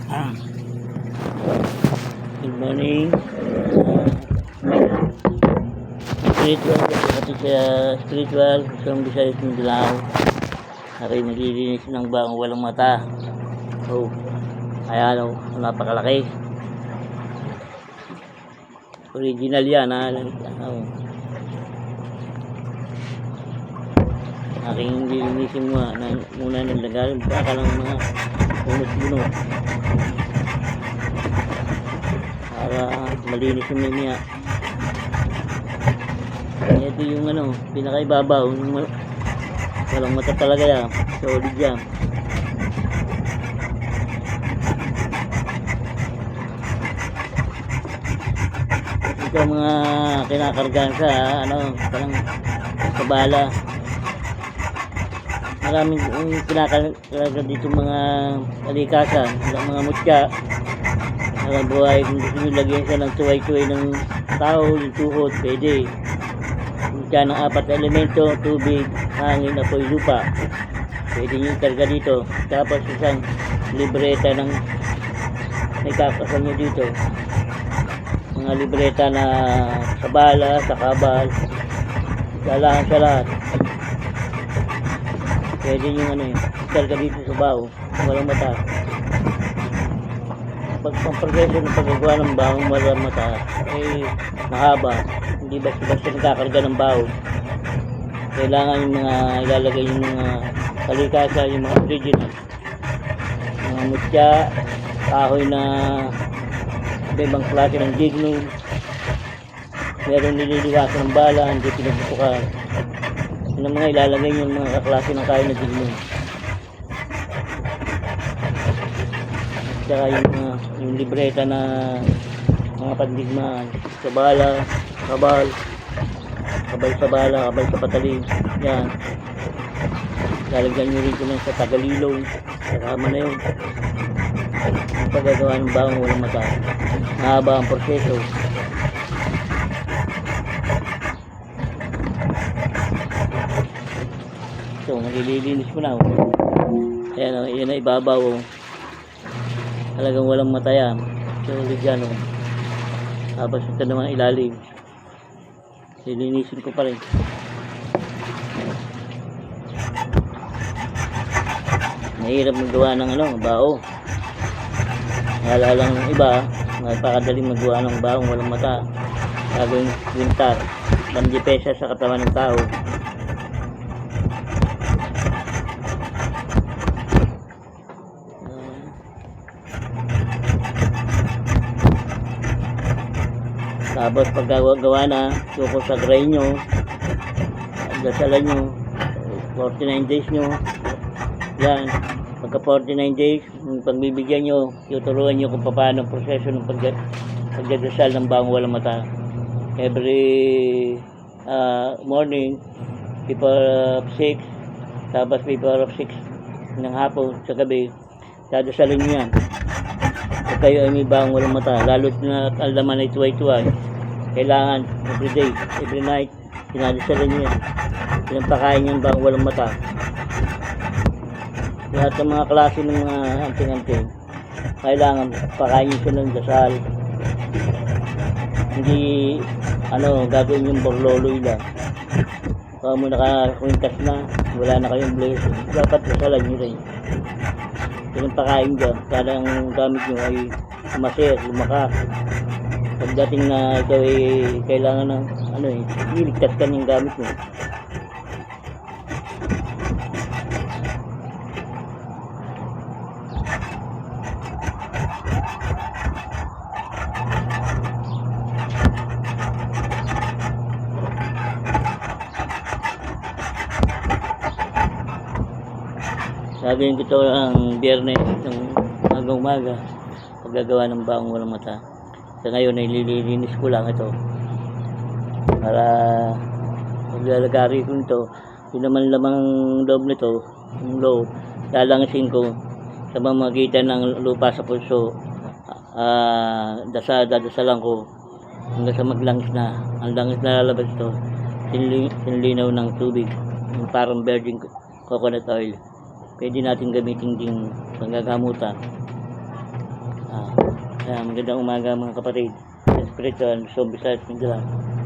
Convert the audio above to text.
Ah, Good morning. Spiritual, pati sa spiritual, isang Bisayas ng Dilaw. Ako'y maglilinis ng bang walang mata. Oh, ayan napakalaki. Original yan, ha. Aking lilinisin muna ng lagal. Baka lang mga bunot-bunot. Para malinis yung niya. Ito yung pinakaibabaw, yung walang mata talaga yan, solid yan. Ito mga kinakargaan sa parang sa bala. Maraming kinakarga dito mga kalikasan, mga mutya. Buhay, kung gusto nyo lagyan siya ng tuway-tuway ng tao, yung tuhod, pwede. Mutya ng 4 elemento, tubig, hangin, apoy, lupa, pwede nyo karga dito. Tapos isang libreta ng may kakasal nyo dito, mga libreta na sa bala, sa kabal, sa lahat. Pwede nyo karga dito sa bao, walang mata. Pagpagpreso ng paggagawa ng bahong walang mata ay mahaba, hindi basta nagkakarga ng baho. Kailangan yung mga ilalagay yung mga kalikasan, yung mga original, mga mutya, kahoy na ibang klase ng gignum, meron nililiwasan ng bala, hindi pinagpupukan. Yun ang mga ilalagay yung mga kaklase ng kahoy na gignum. Tsaka yung libreta na mga pandigmaan sa bala, kabal sa bala, kabal sa patalim, yan. Lalagyan nyo rito sa tagalilong, kasama na yun. Ang paggagawa ng bahong walang mata, mahaba ang proseso. So maglilinis mo na. Ayan yun na ibabaw. Talagang walang mata yan. Solid yan. Tapos ito naman ilalim. Lilinisin ko pa rin. Mahirap magawa ng bao. Naalala ng iba, napakadaling magawa ng baong walang mata. Gagawing wintar, pandipesa sa katawan ng tao. Tapos paggawa na, suko sa gray nyo, dasalan nyo, 49 days nyo, yan. Pagka 49 days, pagbibigyan nyo, tuturuan nyo kung paano ang proseso ng pagdadasal ng bahong walang mata. Every morning, before 6, tapos before 6 ng hapon, sa gabi, dadasalin nyo yan. Pag kayo ay may bahong walang mata, lalo't na alaman ay tuway-tuway, kailangan every day, every night, sinadasalan nyo yan. Pinampakain nyo ang bahong walang mata. Lahat ng mga klase ng mga anting-anting, kailangan pakain nyo siya ng dasal. Hindi gagawin yung borloloy lang. Kung mo nakakwintas na, wala na kayong blessing, dapat dasalan nyo rin. Pinampakain dyan, para ang gamit nyo ay umaser, lumakas. Pagdating na ikaw ay kailangan ng iligtas ka ng gamit mo. Sabihin ko ito ang biyernes ng umaga, paggagawa ng bahong walang mata. Sa ngayon ay lililinis ko lang ito para maglalagari ko ito. Yun naman lamang loob nito, yung loob, lalangisin ko sa pamamagitan ng lupa sa pulso. Dadasalan ko hanggang sa maglangis na. Ang langis na lalabas ito, sinlinaw ng tubig, yung parang virgin coconut oil. Pwede natin gamitin din panggagamutan. Magandang umaga mga kapatid. Sa spiritual, so Visayas, Mindanao.